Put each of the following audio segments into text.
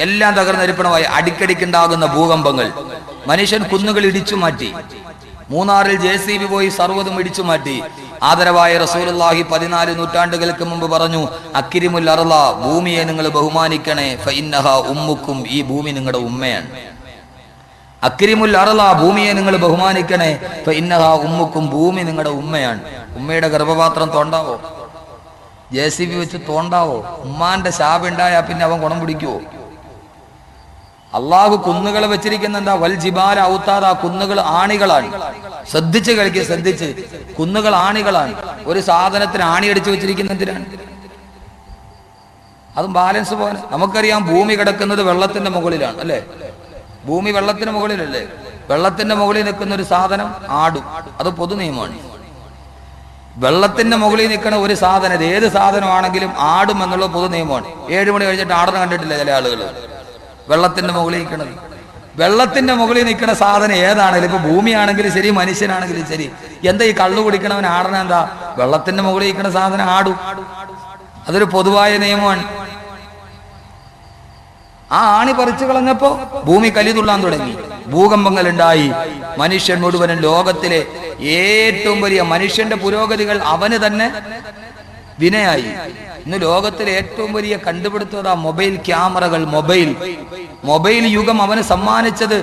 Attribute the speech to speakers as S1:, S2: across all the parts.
S1: എല്ലാം തകർന്നരിപ്പണമായി. അടിക്കടിക്കുണ്ടാകുന്ന ഭൂകമ്പങ്ങൾ, മനുഷ്യൻ കുന്നുകൾ ഇടിച്ചു മാറ്റി. മൂന്നാറിൽ JCB പോയി സർവ്വതും ഇടിച്ചു മാറ്റി. ആദരവായ റസൂലുള്ളാഹി 14 നൂറ്റാണ്ടുകൾക്ക് മുമ്പ് പറഞ്ഞു, അക്രിമുൽ അർള, ഭൂമിയെ നിങ്ങൾ ബഹുമാനിക്കണേ, ഫഇന്നഹാ ഉമ്മുക്കും, ഈ ഭൂമി നിങ്ങളുടെ ഉമ്മയാണ്. അക്രിമുൽ അർള, ഭൂമിയെ നിങ്ങൾ ബഹുമാനിക്കണേ, ഫഇന്നഹാ ഉമ്മുക്കും, ഭൂമി നിങ്ങളുടെ ഉമ്മയാണ്. ഉമ്മയുടെ ഗർഭപാത്രം തോണ്ടാവോ? JCB വെച്ച് തോണ്ടാവോ? ഉമ്മാന്റെ ശാപുണ്ടായാൽ പിന്നെ അവൻ ഗുണം പിടിക്കുവോ? അള്ളാഹു കുന്നുകൾ വെച്ചിരിക്കുന്ന എന്താ? വൽ ജിബാല ഔതാദ, കുന്നുകൾ ആണികളാണ്. ശ്രദ്ധിച്ച് കളിക്കുക, ശ്രദ്ധിച്ച്. കുന്നുകൾ ആണികളാണ്. ഒരു സാധനത്തിന് ആണി അടിച്ചു വെച്ചിരിക്കുന്ന എന്തിനാണ്? അതും ബാലൻസ് പോലെ. നമുക്കറിയാം ഭൂമി കിടക്കുന്നത് വെള്ളത്തിന്റെ മുകളിലാണ്, അല്ലെ? ഭൂമി വെള്ളത്തിന് മുകളിലല്ലേ? വെള്ളത്തിന്റെ മുകളിൽ നിൽക്കുന്ന ഒരു സാധനം ആടും. അത് പൊതു നിയമമാണ്. വെള്ളത്തിന്റെ മുകളിൽ നിൽക്കുന്ന ഒരു സാധനം, ഏത് സാധനമാണെങ്കിലും ആടും എന്നുള്ള പൊതു നിയമമാണ്. 7 മണി കഴിഞ്ഞിട്ട് ആടുന്ന കണ്ടിട്ടില്ല ചില ആളുകൾ? വെള്ളത്തിന്റെ മുകളിൽ നിൽക്കുന്നത്. വെള്ളത്തിന്റെ മുകളിൽ നിൽക്കുന്ന സാധനം ഏതാണെങ്കിലും, ഇപ്പൊ ഭൂമിയാണെങ്കിലും ശരി, മനുഷ്യനാണെങ്കിലും ശരി, എന്താ ഈ കള്ളു കുടിക്കണവൻ ആടണ എന്താ? വെള്ളത്തിന്റെ മുകളിൽ നിൽക്കുന്ന സാധനം ആടും. അതൊരു പൊതുവായ നിയമമാണ്. ആ ആണി പറിച്ചു കളഞ്ഞപ്പോ ഭൂമി കലിതുള്ളാൻ തുടങ്ങി, ഭൂകമ്പങ്ങൾ ഉണ്ടായി. മനുഷ്യൻ മുഴുവനും ലോകത്തിലെ ഏറ്റവും വലിയ മനുഷ്യന്റെ പുരോഗതികൾ അവന് തന്നെ വിനയായി. ഇന്ന് ലോകത്തിലെ ഏറ്റവും വലിയ കണ്ടുപിടുത്തതാ മൊബൈൽ ക്യാമറകൾ. മൊബൈൽ യുഗം അവന് സമ്മാനിച്ചത്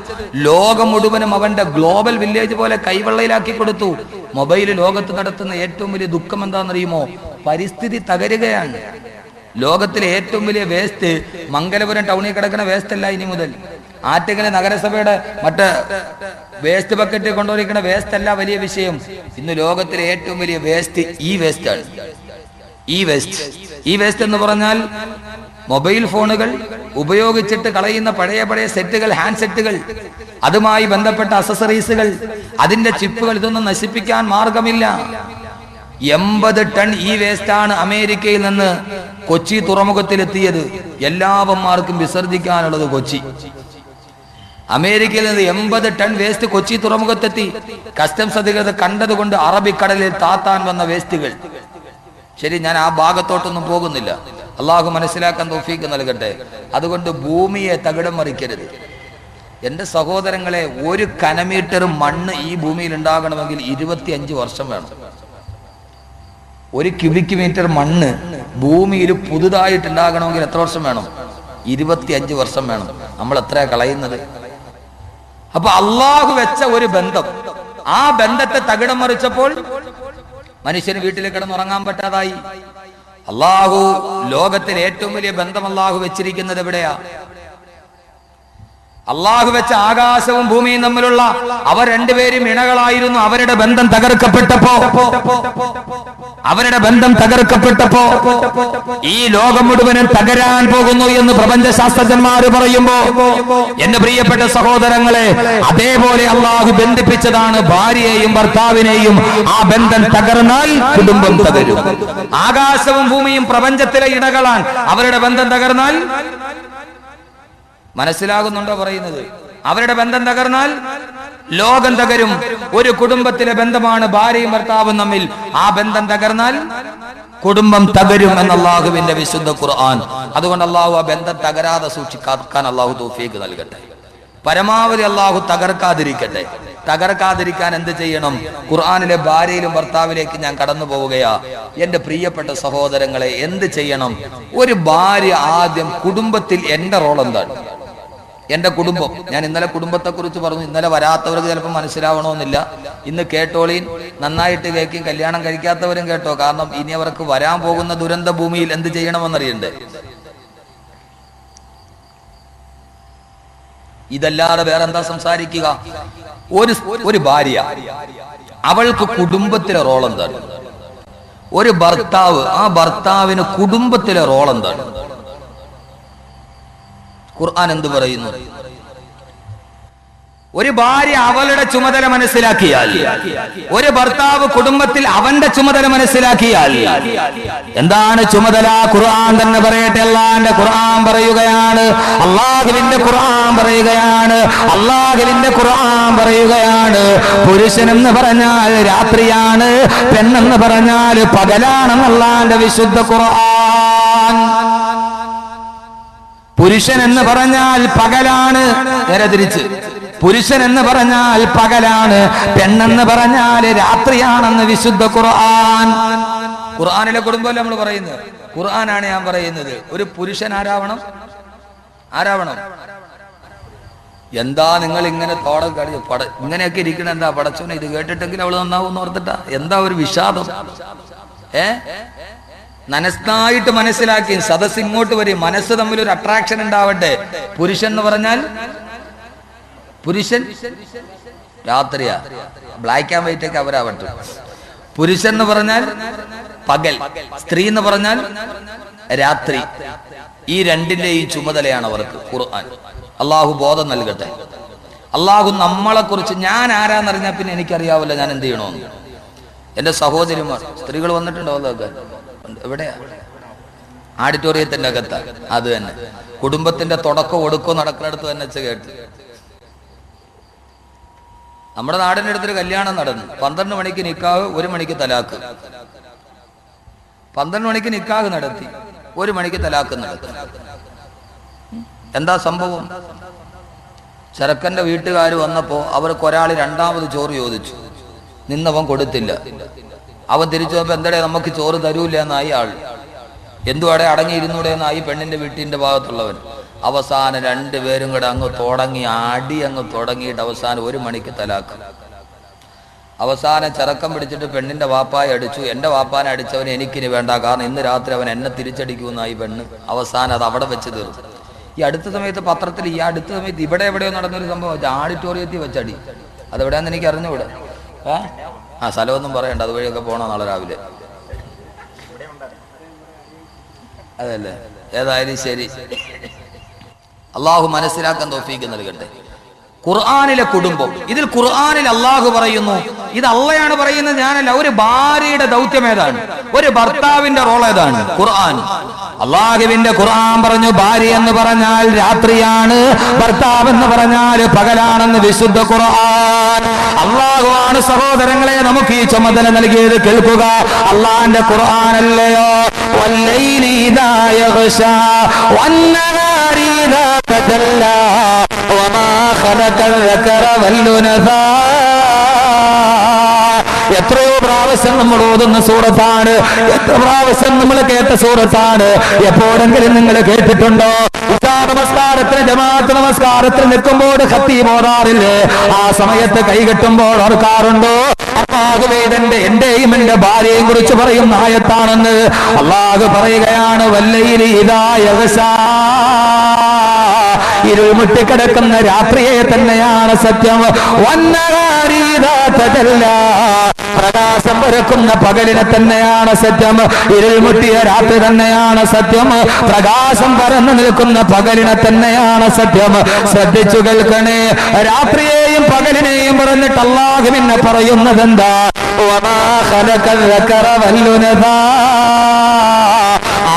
S1: ലോകം മുഴുവനും അവന്റെ ഗ്ലോബൽ വില്ലേജ് പോലെ കൈവെള്ളയിലാക്കി കൊടുത്തു. മൊബൈൽ ലോകത്ത് നടത്തുന്ന ഏറ്റവും വലിയ ദുഃഖം എന്താണെന്നറിയുമോ? പരിസ്ഥിതി തകരുകയാണ്. ലോകത്തിലെ ഏറ്റവും വലിയ വേസ്റ്റ് മംഗലപുരം ടൗണിൽ കിടക്കുന്ന വേസ്റ്റ് അല്ല ഇനി മുതൽ. ആറ്റിങ്ങൽ നഗരസഭയുടെ മറ്റ് വേസ്റ്റ് ബക്കറ്റ് കൊണ്ടുപോയിരിക്കുന്ന വേസ്റ്റ് അല്ല വലിയ വിഷയം. ഇന്ന് ലോകത്തിലെ ഏറ്റവും വലിയ വേസ്റ്റ് ഈ വേസ്റ്റാണ്. ഈ വേസ്റ്റ് എന്ന് പറഞ്ഞാൽ മൊബൈൽ ഫോണുകൾ ഉപയോഗിച്ചിട്ട് കളയുന്ന പഴയ സെറ്റുകൾ, ഹാൻഡ് സെറ്റുകൾ, അതുമായി ബന്ധപ്പെട്ട അക്സസറീസുകൾ, അതിന്റെ ചിപ്പുകൾ, ഇതൊന്നും നശിപ്പിക്കാൻ മാർഗമില്ല. 80 ടൺ ഈ വേസ്റ്റാണ് അമേരിക്കയിൽ നിന്ന് കൊച്ചി തുറമുഖത്തിലെത്തിയത്. എല്ലാവന്മാർക്കും വിസർജിക്കാനുള്ളത് കൊച്ചി. അമേരിക്കയിൽ നിന്ന് 80 ടൺ വേസ്റ്റ് കൊച്ചി തുറമുഖത്തെത്തി. കസ്റ്റംസ് അധികൃതർ കണ്ടതുകൊണ്ട് അറബിക്കടലിൽ താത്താൻ വന്ന വേസ്റ്റുകൾ. ശരി, ഞാൻ ആ ഭാഗത്തോട്ടൊന്നും പോകുന്നില്ല. അള്ളാഹു മനസ്സിലാക്കാൻ തൗഫീക്ക് നൽകട്ടെ. അതുകൊണ്ട് ഭൂമിയെ തകിടം മറിക്കരുത്. എന്റെ സഹോദരങ്ങളെ, 1 കനമീറ്റർ മണ്ണ് ഈ ഭൂമിയിൽ ഉണ്ടാകണമെങ്കിൽ 25 വർഷം വേണം. 1 ക്യൂബിക് മീറ്റർ മണ്ണ് ഭൂമിയിൽ പുതുതായിട്ടുണ്ടാകണമെങ്കിൽ എത്ര വർഷം വേണം? 25 വർഷം വേണം. നമ്മൾ എത്രയാ കളയുന്നത്? അപ്പൊ അള്ളാഹു വെച്ച ഒരു ബന്ധം, ആ ബന്ധത്തെ തകിടം മറിച്ചപ്പോൾ മനുഷ്യന് വീട്ടിൽ കിടന്നുറങ്ങാൻ പറ്റാതായി. അള്ളാഹു ലോകത്തിലെ ഏറ്റവും വലിയ ബന്ധം അള്ളാഹു വെച്ചിരിക്കുന്നത് എവിടെയാ? അള്ളാഹു വെച്ച ആകാശവും ഭൂമിയും തമ്മിലുള്ള അവർ രണ്ടുപേരും ഇണകളായിരുന്നു. അവരുടെ ബന്ധം തകർക്കപ്പെട്ടപ്പോ ഈ ലോകം മുഴുവനും തകരാൻ പോകുന്നു എന്ന് പ്രപഞ്ചശാസ്ത്രജ്ഞന്മാര് പറയുമ്പോ, എന്റെ പ്രിയപ്പെട്ട സഹോദരങ്ങളെ, അതേപോലെ അള്ളാഹു ബന്ധിപ്പിച്ചതാണ് ഭാര്യയെയും ഭർത്താവിനെയും. ആ ബന്ധം തകർന്നാൽ കുടുംബം തകരും. ആകാശവും ഭൂമിയും പ്രപഞ്ചത്തിലെ ഇണകളാണ്. അവരുടെ ബന്ധം തകർന്നാൽ, മനസ്സിലാകുന്നുണ്ടോ പറയുന്നത്? അവരുടെ ബന്ധം തകർന്നാൽ ലോകം തകരും. ഒരു കുടുംബത്തിലെ ബന്ധമാണ് ഭാര്യയും ഭർത്താവും തമ്മിൽ. ആ ബന്ധം തകർന്നാൽ കുടുംബം തകരും എന്ന് അള്ളാഹുവിന്റെ വിശുദ്ധ ഖുർആൻ. അതുകൊണ്ട് അള്ളാഹു ആ ബന്ധം തകരാതെ സൂക്ഷിക്കാൻ അള്ളാഹു തൗഫീഖ് നൽകട്ടെ. പരമാവധി അള്ളാഹു തകർക്കാതിരിക്കട്ടെ. തകർക്കാതിരിക്കാൻ എന്ത് ചെയ്യണം? ഖുർആനിലെ ഭാര്യയിലും ഭർത്താവിലേക്ക് ഞാൻ കടന്നു പോവുകയാ. എന്റെ പ്രിയപ്പെട്ട സഹോദരങ്ങളെ, എന്ത് ചെയ്യണം? ഒരു ഭാര്യ ആദ്യം കുടുംബത്തിൽ എന്റെ റോൾ എന്താണ്? എന്റെ കുടുംബം. ഞാൻ ഇന്നലെ കുടുംബത്തെ കുറിച്ച് പറഞ്ഞു. ഇന്നലെ വരാത്തവർക്ക് ചിലപ്പോൾ മനസ്സിലാവണമെന്നില്ല. ഇന്ന് കേട്ടോളീൻ, നന്നായിട്ട് കേൾക്കും. കല്യാണം കഴിക്കാത്തവരും കേട്ടോ. കാരണം ഇനി അവർക്ക് വരാൻ പോകുന്ന ദുരന്ത ഭൂമിയിൽ എന്ത് ചെയ്യണമെന്നറിയണ്ടേ? ഇതല്ലാതെ വേറെന്താ സംസാരിക്കുക? ഒരു ഭാര്യ, അവൾക്ക് കുടുംബത്തിലെ റോൾ എന്താണ്? ഒരു ഭർത്താവ്, ആ ഭർത്താവിന് കുടുംബത്തിലെ റോൾ എന്താണ്? ഖുർആൻ എന്ത് പറയുന്നു? ഒരു ഭാര്യ അവളുടെ ചുമതല മനസ്സിലാക്കിയാൽ, ഒരു ഭർത്താവ് കുടുംബത്തിൽ അവന്റെ ചുമതല മനസ്സിലാക്കിയാൽ, എന്താണ് ചുമതല? ഖുർആൻ തന്നെ പറയട്ടെ. അല്ലാഹുവിന്റെ ഖുർആൻ പറയുകയാണ്, അല്ലാഹുവിന്റെ ഖുർആൻ പറയുകയാണ്, പുരുഷനെന്ന് പറഞ്ഞാൽ രാത്രിയാണ്, പെണ്ണെന്ന് പറഞ്ഞാൽ പകലാണെന്ന് അല്ലാഹുവിന്റെ വിശുദ്ധ ഖുർആൻ. പുരുഷൻ എന്ന് പറഞ്ഞാൽ പകലാണ്, നേരെ തിരിച്ച്. പുരുഷൻ എന്ന് പറഞ്ഞാൽ പകലാണ്, പെണ്ണെന്ന് പറഞ്ഞാൽ രാത്രിയാണെന്ന് വിശുദ്ധ ഖുർആൻ. ഖുർആനിലെ കുടുംബമല്ല നമ്മൾ പറയുന്നത്, ഖുർആനാണ് ഞാൻ പറയുന്നത്. ഒരു പുരുഷൻ ആരാവണം? എന്താ നിങ്ങൾ ഇങ്ങനെ തോടം കളി ഇങ്ങനെയൊക്കെ ഇരിക്കണം? എന്താ പടച്ചോനെ ഇത് കേട്ടിട്ടെങ്കിൽ അവള് നന്നാവും എന്ന് ഓർത്തിട്ടാ? എന്താ ഒരു വിഷാദം? നനസ്നായിട്ട് മനസ്സിലാക്കി സദസ് ഇങ്ങോട്ട് വരും, മനസ്സ് തമ്മിൽ ഒരു അട്രാക്ഷൻ ഉണ്ടാവട്ടെ. പുരുഷൻ എന്ന് പറഞ്ഞാൽ പുരുഷൻ രാത്രിയാ, ബ്ലാക്ക് ആൻഡ് വൈറ്റ് ഒക്കെ അവരാവട്ടെ. പുരുഷൻ എന്ന് പറഞ്ഞാൽ പകൽ, സ്ത്രീ എന്ന് പറഞ്ഞാൽ രാത്രി. ഈ രണ്ടിന്റെ ഈ ചുമതലയാണ് അവർക്ക് ഖുർആൻ. അള്ളാഹു ബോധം നൽകട്ടെ. അള്ളാഹു നമ്മളെ കുറിച്ച്, ഞാൻ ആരാന്നറിഞ്ഞാൽ പിന്നെ എനിക്കറിയാവില്ല ഞാൻ എന്ത് ചെയ്യണമെന്ന്. എന്റെ സഹോദരിമാർ സ്ത്രീകൾ വന്നിട്ടുണ്ടോ? അതൊക്കെ എവിടെയാ? ആഡിറ്റോറിയത്തിന്റെ അകത്താ. അത് തന്നെ കുടുംബത്തിന്റെ തുടക്കം ഒടുക്കോ നടക്കുന്നിടത്ത് തന്നെ കേട്ട്. നമ്മുടെ നാടിന്റെ അടുത്തൊരു കല്യാണം നടന്നു. 12 മണിക്ക് നിക്കാഹ്, 1 മണിക്ക് തലാക്ക്. 12 മണിക്ക് നിക്കാഹ് നടത്തി, 1 മണിക്ക് തലാക്ക് നടത്തി. എന്താ സംഭവം? ചെറുക്കന്റെ വീട്ടുകാർ വന്നപ്പോ അവർക്ക് ഒരാൾ രണ്ടാമത് ചോറ് ചോദിച്ചു. നിന്നവൻ കൊടുത്തില്ല. അവൻ തിരിച്ചു പോയപ്പോ എന്തടേ നമുക്ക് ചോറ് തരൂല്ല എന്നായി ആൾ. എന്തുവാടെ അടങ്ങിയിരുന്നൂടെ എന്നായി പെണ്ണിന്റെ വീട്ടിന്റെ ഭാഗത്തുള്ളവൻ. അവസാനം 2 പേരും കൂടെ അങ്ങ് തുടങ്ങി അടി, അങ്ങ് തുടങ്ങിയിട്ട് അവസാനം 1 മണിക്ക് തലാക്ക്. അവസാനം ചെറുക്കം പിടിച്ചിട്ട് പെണ്ണിന്റെ വാപ്പായെ അടിച്ചു. എന്റെ വാപ്പാനെ അടിച്ചവൻ എനിക്കിനി വേണ്ട, കാരണം ഇന്ന് രാത്രി അവൻ എന്നെ തിരിച്ചടിക്കുമെന്നായി പെണ്ണ്. അവസാനം അത് അവിടെ വെച്ച് തീർന്നു. ഈ അടുത്ത സമയത്ത് പത്രത്തിൽ, ഈ അടുത്ത സമയത്ത് ഇവിടെ എവിടെയോ നടന്നൊരു സംഭവം, ആഡിറ്റോറിയത്തിൽ വെച്ചടി. അതെവിടെയാന്ന് എനിക്ക് അറിഞ്ഞുകൂടെ. സ്ഥലമൊന്നും പറയണ്ട, അതുവഴിയൊക്കെ പോണോ നാളെ രാവിലെ? അതല്ലേ, ഏതായാലും ശരി. അള്ളാഹു മനസ്സിലാക്കാൻ തൗഫീഖ് നൽകട്ടെ. ഖുർആനിലെ കുടുംബം, ഇതിൽ ഖുർആനിൽ അള്ളാഹു പറയുന്നു, ഇത് അള്ളയാണ് പറയുന്നത്, ഞാനല്ല. ഒരു ഭാര്യയുടെ ദൗത്യം ഏതാണ്? ഒരു ഭർത്താവിന്റെ റോൾ ഏതാണ്? ഖുർആൻ. അള്ളാഹുവിന്റെ ഖുർആൻ പറഞ്ഞു ഭാര്യ എന്ന് പറഞ്ഞാൽ രാത്രിയാണ്, ഭർത്താവ് എന്ന് പറഞ്ഞാൽ പകലാണെന്ന് വിശുദ്ധ ഖുർആൻ. അള്ളാഹുവാണ് സഹോദരങ്ങളെ നമുക്ക് ഈ ചുമതല നൽകിയത്. കേൾക്കുക, അള്ളാഹിന്റെ ഖുർആനല്ലയോ? വല്ലൈലി ഇദാ യഗ്ശാ വന്നഹാരി ഇദാ തജല്ലാ വമാ ഖലഖൽ ദകറ വൽഉൻസാ. എത്രയോ പ്രാവശ്യം നമ്മൾ ഓതുന്ന സൂറത്താണ്, എത്ര പ്രാവശ്യം നമ്മൾ കേട്ട സൂറത്താണ്. എപ്പോഴെങ്കിലും നിങ്ങൾ കേട്ടിട്ടുണ്ടോ? നമസ്കാരത്തിന്, ജമാഅത്ത് നമസ്കാരത്തിൽ നിൽക്കുമ്പോൾ ഖത്തീബ് ഓതാറില്ലേ? ആ സമയത്ത് കൈകെട്ടുമ്പോൾ ഓർക്കാറുണ്ടോ? അല്ലാഹുവേ, എന്റെയും എന്റെ ഭാര്യയെയും കുറിച്ച് പറയുന്ന ആയത്താണെന്ന് അല്ലാഹു പറയുകയാണ്. വല്ലൈലി ഇദാ യഗ്ശാ, ഇരുൾ മുട്ടിക്കിടക്കുന്ന രാത്രിയെ തന്നെയാണ് സത്യം. വന്നഹാരി ഇദാ തജല്ലാ, പ്രകാശം പരക്കുന്ന പകലിനെ തന്നെയാണ് സത്യം. ഇരുൾ മുട്ടിയ രാത്രി തന്നെയാണ് സത്യം. പ്രകാശം പരന്നു നിൽക്കുന്ന പകലിനെ തന്നെയാണ് സത്യം. ശ്രദ്ധിച്ചു കേൾക്കണേ. രാത്രിയെയും പകലിനെയും പറഞ്ഞിട്ട് അല്ലാഹു പിന്നെ പറയുന്നത് എന്താ? വമാ ഖലഖൽ ദകറ വൽഉൻസാ,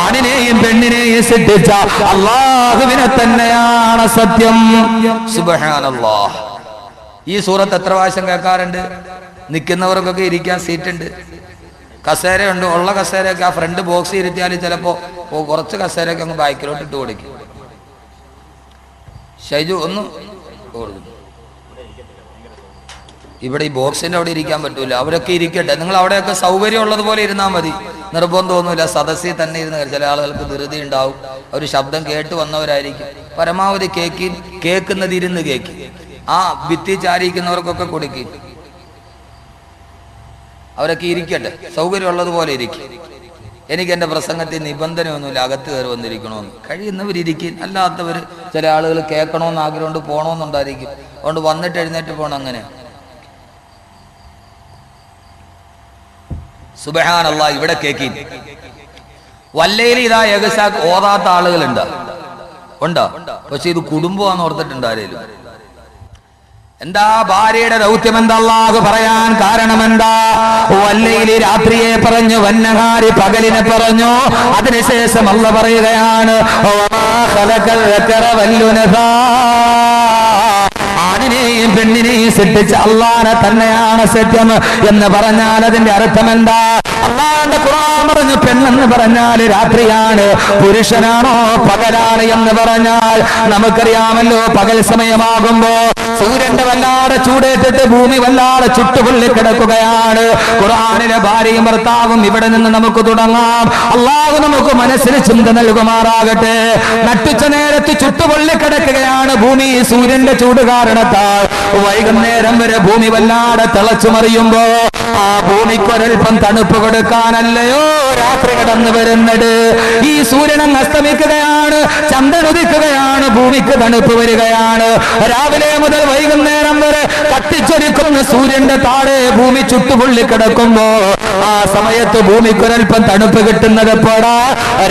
S1: ആണിനെയും പെണ്ണിനെയും സൃഷ്ടിച്ച അല്ലാഹുവിനെ തന്നെയാണ് സത്യം. സുബ്ഹാനല്ലാഹ്. ഈ സൂറത്ത് എത്ര പ്രാവശ്യം കേൾക്കാറുണ്ട്? നിൽക്കുന്നവർക്കൊക്കെ ഇരിക്കാൻ സീറ്റുണ്ട്, കസേരയുണ്ട്. ഉള്ള കസേരയൊക്കെ ആ ഫ്രണ്ട് ബോക്സ് ഇരുത്തിയാൽ ചിലപ്പോ കുറച്ച് കസേരയൊക്കെ അങ്ങ് ബാക്കിലോട്ട് ഇട്ട് കൊടുക്കും. ഷൈജു ഒന്ന് കൊടുക്കും. ഇവിടെ ഈ ബോക്സിന്റെ അവിടെ ഇരിക്കാൻ പറ്റൂല, അവരൊക്കെ ഇരിക്കട്ടെ. നിങ്ങൾ അവിടെയൊക്കെ സൗകര്യം ഉള്ളതുപോലെ ഇരുന്നാൽ മതി, നിർബന്ധമൊന്നുമില്ല. സദസ്സിൽ തന്നെ ഇരുന്ന് ചില ആളുകൾക്ക് ധൃതി ഉണ്ടാവും, അവർ ശബ്ദം കേട്ട് വന്നവരായിരിക്കും. പരമാവധി കേൾക്കുന്നത് ഇരുന്ന് കേൾക്കും. ആ ഭിത്തി ചാരിക്കുന്നവർക്കൊക്കെ കൊടുക്കും. അവരൊക്കെ ഇരിക്കട്ടെ, സൗകര്യമുള്ളതുപോലെ ഇരിക്കും. എനിക്ക് എൻ്റെ പ്രസംഗത്തിൽ നിബന്ധനയൊന്നുമില്ല അകത്ത് കയറി വന്നിരിക്കണമെന്ന്. കഴിയുന്നവരിയ്ക്കും, അല്ലാത്തവർ ചില ആളുകൾ കേൾക്കണമെന്ന് ആഗ്രഹമുണ്ട്, പോകണമെന്നുണ്ടായിരിക്കും. അതുകൊണ്ട് വന്നിട്ട് എഴുന്നേറ്റ് പോകണം. അങ്ങനെ സുബ്ഹാനല്ലാഹ്. ഇവിടെ കേക്കി വല്ലയില് ഇതാ യഗ്ശാ ഓതാത്ത ആളുകളുണ്ടോ? പക്ഷെ ഇത് കുടുംബമാണെന്ന് ഓർത്തിട്ടുണ്ട് ആരേലും? എന്താ ഭാര്യയുടെ ദൗത്യം? എന്താ അല്ലാഹു പറയാൻ കാരണം എന്താ? വല്ലയില് രാത്രിയെ പറഞ്ഞു, വന്നഹാരി പകലിനെ പറഞ്ഞു. അതിനുശേഷം അല്ലാഹു പറയുകയാണ്, വമാ ഖലഖൽ ദകറ വൽഉൻസാ, ആണിനെയും പെണ്ണിനെയും സൃഷ്ടിച്ച അല്ലാഹനെ തന്നെയാണ് സത്യം എന്ന് പറഞ്ഞാൽ അതിന്റെ അർത്ഥം എന്താ? അല്ലാഹുവിന്റെ ഖുർആൻ പറഞ്ഞു പെണ്ണെന്ന് പറഞ്ഞാൽ രാത്രിയാണ്, പുരുഷനാണോ പകലാണ് എന്ന് പറഞ്ഞാൽ നമുക്കറിയാമല്ലോ. പകൽ സമയമാകുമ്പോ സൂര്യന്റെ വല്ലാതെ ചൂടേറ്റിട്ട് ഭൂമി വല്ലാതെ ചുട്ടുപൊള്ളി കിടക്കുകയാണ്. ഖുർആനിലെ ഭാര്യയും ഭർത്താവും ഇവിടെ നിന്ന് നമുക്ക് തുടങ്ങാം. അല്ലാഹു നമുക്ക് മനസ്സിന് ചിന്ത നൽകുമാറാകട്ടെ. നട്ടുച്ച നേരത്ത് ചുട്ടുപൊള്ളി കിടക്കുകയാണ് ഭൂമി സൂര്യന്റെ ചൂട് കാരണത്താൽ. വൈകുന്നേരം വരെ ഭൂമി വല്ലാതെ തിളച്ചു മറിയുമ്പോ ആ ഭൂമിക്കൊരൽപ്പം തണുപ്പ് കൊടുക്കാനല്ലയോ രാത്രി കടന്നു വരുന്നത്. ഈ സൂര്യൻ അസ്തമിക്കുകയാണ്, ചന്ദ്രൻ ഉദിക്കുകയാണ്, ഭൂമിക്ക് തണുപ്പ് വരികയാണ്. രാവിലെ മുതൽ വൈകുന്നേരം വരെ കത്തിച്ചൊരിക്കുന്ന സൂര്യന്റെ താഴെ ഭൂമി ചുട്ടുപൊള്ളി കിടക്കുമ്പോ ആ സമയത്ത് ഭൂമിക്കൊരൽപ്പം തണുപ്പ് കിട്ടുന്നത് എപ്പോഴാ?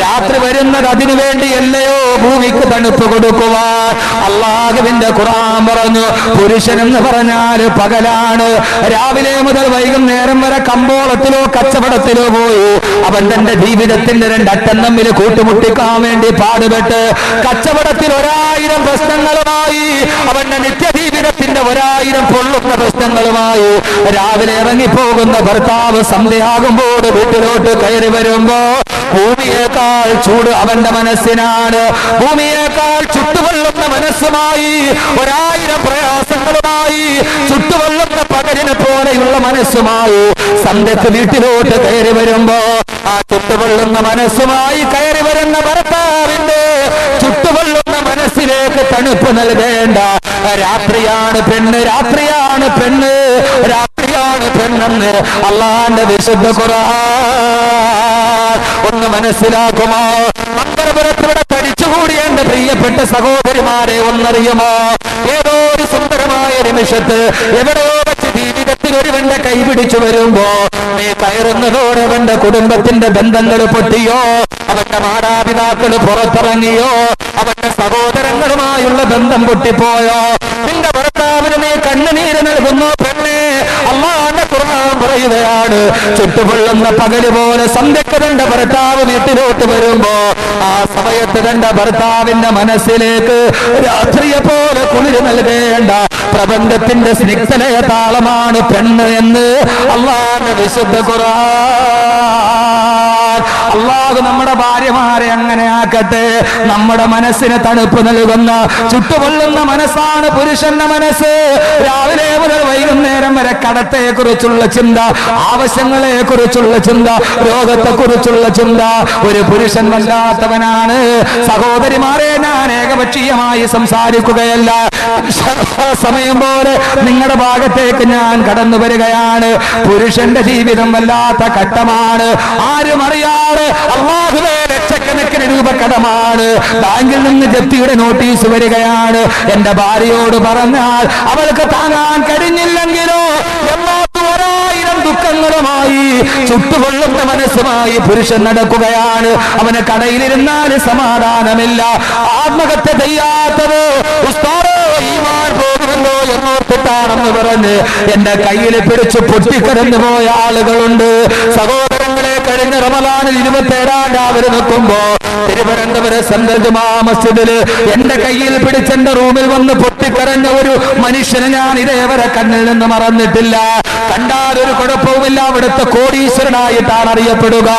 S1: രാത്രി വരുന്നത് അതിനു വേണ്ടിയല്ലയോ ഭൂമിക്ക് തണുപ്പ് കൊടുക്കുവാൻ. അല്ലാഹുവിന്റെ ഖുർആൻ പറഞ്ഞു പുരുഷൻ എന്ന് പറഞ്ഞാൽ പകലാണ്. രാവിലെ മുതൽ വൈകുന്നേരം വരെ കമ്പോളത്തിലോ കച്ചവടത്തിലോ പോയി അവൻ തന്റെ ജീവിതത്തിന്റെ രണ്ടറ്റം തമ്മിൽ കൂട്ടുമുട്ടിക്കാൻ വേണ്ടി പാടുപെട്ട് കച്ചവടത്തിൽ 1000 പ്രശ്നങ്ങളുമായി, അവന്റെ നിത്യജീവിതത്തിന്റെ 1000 പൊള്ളുന്ന പ്രശ്നങ്ങളുമായി രാവിലെ ഇറങ്ങിപ്പോകുന്ന ഭർത്താവ് സന്ധ്യയാകുമ്പോൾ വീട്ടിലോട്ട് കയറി വരുമ്പോ ഭൂമിയേക്കാൾ ചൂട് അവന്റെ മനസ്സിനാണ്. ഭൂമിയേക്കാൾ ചുട്ടുകൊള്ളുന്ന മനസ്സുമായി 1000 പ്രയാസങ്ങളുമായി ചുട്ടുകൊള്ളുന്ന പകലിനെ പോലെയുള്ള മനസ്സുമായി സന്ധ്യക്ക് വീട്ടിലോട്ട് കയറി വരുമ്പോ ആ ചുട്ടുകൊള്ളുന്ന മനസ്സുമായി കയറി വരുന്ന ഭർത്താവിന്റെ ചുട്ടുകൊള്ളുന്ന മനസ്സിലേക്ക് തണുപ്പ് നൽകേണ്ട. രാത്രിയാണ് പെണ്ണ്, രാത്രിയാണ് പെണ്ണ്, രാത്രിയാണ് പെണ്ണെന്ന് അല്ലാഹുവിന്റെ വിശുദ്ധ ഖുർആൻ ഒന്ന് മനസ്സിലാക്കുമോ? മംഗലപുരത്തിവിടെ തടിച്ചുകൂടിയ എന്റെ പ്രിയപ്പെട്ട സഹോദരിമാരെ ഒന്നറിയുമോ? ഏതോ ഒരു സുന്ദരമായ നിമിഷത്ത് എവിടെയോ വെച്ച് ജീവിതത്തിൽ ഒരുവന്റെ കൈപിടിച്ചു വരുമ്പോ നീ കയറുന്നതോടെ അവന്റെ കുടുംബത്തിന്റെ ബന്ധങ്ങൾ പൊട്ടിയോ, അവന്റെ മാതാപിതാക്കൾ പുറത്തിറങ്ങിയോ, അവന്റെ സഹോദരങ്ങളുമായുള്ള ബന്ധം പൊട്ടിപ്പോയോ, നിന്റെ ഭർത്താവിന് നീ കണ്ണുനീര് നൽകുന്നു പെണ്ണേ. അല്ലാഹുവിന്റെ ഖുർആൻ പറയുകയാണ് ചുട്ടുപൊള്ളുന്ന പകല് പോലെ സന്ധ്യക്ക് തന്റെ ഭർത്താവ് വീട്ടിലോട്ട് വരുമ്പോ ആ സമയത്ത് തന്റെ ഭർത്താവിന്റെ മനസ്സിലേക്ക് രാത്രിയെ പോലെ കുളിര് നൽകേണ്ട പ്രപഞ്ചത്തിന്റെ സ്നിഗ്ധലയ താളമാണ് പെണ്ണ് എന്ന് അല്ലാഹുവിന്റെ വിശുദ്ധ ഖുർആൻ. അല്ലാഹു നമ്മുടെ ഭാര്യമാരെ അങ്ങനെ ആക്കട്ടെ. നമ്മുടെ മനസ്സിന് തണുപ്പ് നൽകുന്ന ചുട്ടുപൊള്ളുന്ന മനസ്സാണ് പുരുഷന്റെ മനസ്സ്. രാവിലെ മുതൽ വൈകുന്നേരം വരെ കടത്തെ കുറിച്ചുള്ള ചിന്ത, ആവശ്യങ്ങളെ കുറിച്ചുള്ള ചിന്ത, രോഗത്തെ കുറിച്ചുള്ള ചിന്ത. ഒരു പുരുഷൻ വല്ലാത്തവനാണ്. സഹോദരിമാരെ ഞാൻ ഏകപക്ഷീയമായി സംസാരിക്കുകയല്ല. സമയം പോലെ നിങ്ങളുടെ ഭാഗത്തേക്ക് ഞാൻ കടന്നു വരികയാണ്. പുരുഷന്റെ ജീവിതം വല്ലാത്ത ഘട്ടമാണ്. ആരും അറിയാതെ അല്ലാഹുവേ ലക്ഷക്കണക്കിന് രൂപ കടമാണ്. ബാങ്കിൽ നിന്ന് ജപ്തിയുടെ നോട്ടീസ് വരികയാണ്. എന്റെ ഭാര്യയോട് പറഞ്ഞാൽ അവൾക്ക് താങ്ങാൻ കഴിഞ്ഞില്ലെങ്കിലോ 1000 ദുഃഖങ്ങളുമായി ചുട്ടുകൊള്ളുന്ന മനസ്സുമായി പുരുഷൻ നടക്കുകയാണ്. അവന് കടയിലിരുന്നാൽ സമാധാനമില്ല. ആത്മഹത്യ ചെയ്യാത്തത് ഉസ്താദേ ഈമാൻ പോകുമല്ലോ എന്നോർത്തിട്ടാണെന്ന് പറഞ്ഞ് എന്റെ കയ്യിൽ പിടിച്ച് പൊട്ടിക്കരഞ്ഞു പോയ ആളുകളുണ്ട്. സഹോദരങ്ങളെ, കഴിഞ്ഞ റമദാനിൽ 27-ാം രാവിലെ നിൽക്കുമ്പോ തിരുവനന്തപുരം സെൻട്രൽ ജുമാ മസ്ജിദിൽ എന്റെ കയ്യിൽ പിടിച്ച് എന്റെ റൂമിൽ വന്ന് പൊട്ടിക്കരഞ്ഞ ഒരു മനുഷ്യനെ ഞാൻ ഇതേവരെ കണ്ണിൽ നിന്ന് മറന്നിട്ടില്ല. കണ്ടാൽ ഒരു കുഴപ്പവുമില്ല. അവിടുത്തെ കോടീശ്വരനായിട്ടാണ് അറിയപ്പെടുക.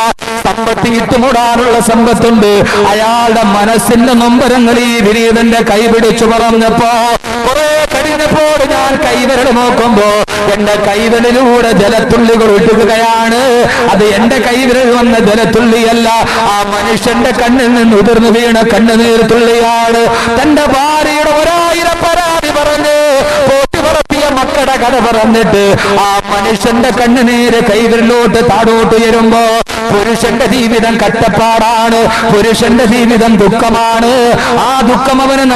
S1: സമ്പത്ത് ഇട്ടുമൂടാനുള്ള സമ്പത്തുണ്ട്. അയാളുടെ മനസ്സിന്റെ നൊമ്പരങ്ങൾ ഈ വിനീതന്റെ കൈപിടിച്ചു പറഞ്ഞപ്പോ കുറെ കഴിഞ്ഞപ്പോൾ ഞാൻ കൈവിരൽ നോക്കുമ്പോ എന്റെ കൈവിരലിലൂടെ ജലത്തുള്ളികൾ ഒഴുകുകയാണ്. അത് എന്റെ കൈവിരൽ വന്ന ജലത്തുള്ളിയല്ല, ആ മനുഷ്യന്റെ കണ്ണിൽ നിന്ന് ഉതിർന്നു വീണ കണ്ണുനീർ തുള്ളിയാണ്. തന്റെ ഭാര്യയുടെ 1000 പരാതി പറഞ്ഞ് പോറ്റുപറത്തിയ മക്കളുടെ കഥ പറഞ്ഞിട്ട് ആ മനുഷ്യന്റെ കണ്ണുനീര് കൈവിരലോട്ട് താഴോട്ട് ഉയരുമ്പോ പുരുഷന്റെ ജീവിതം കഷ്ടപ്പാടാണ്. പുരുഷന്റെ ജീവിതം ദുഃഖമാണ്. ആ ദുഃഖം അവന്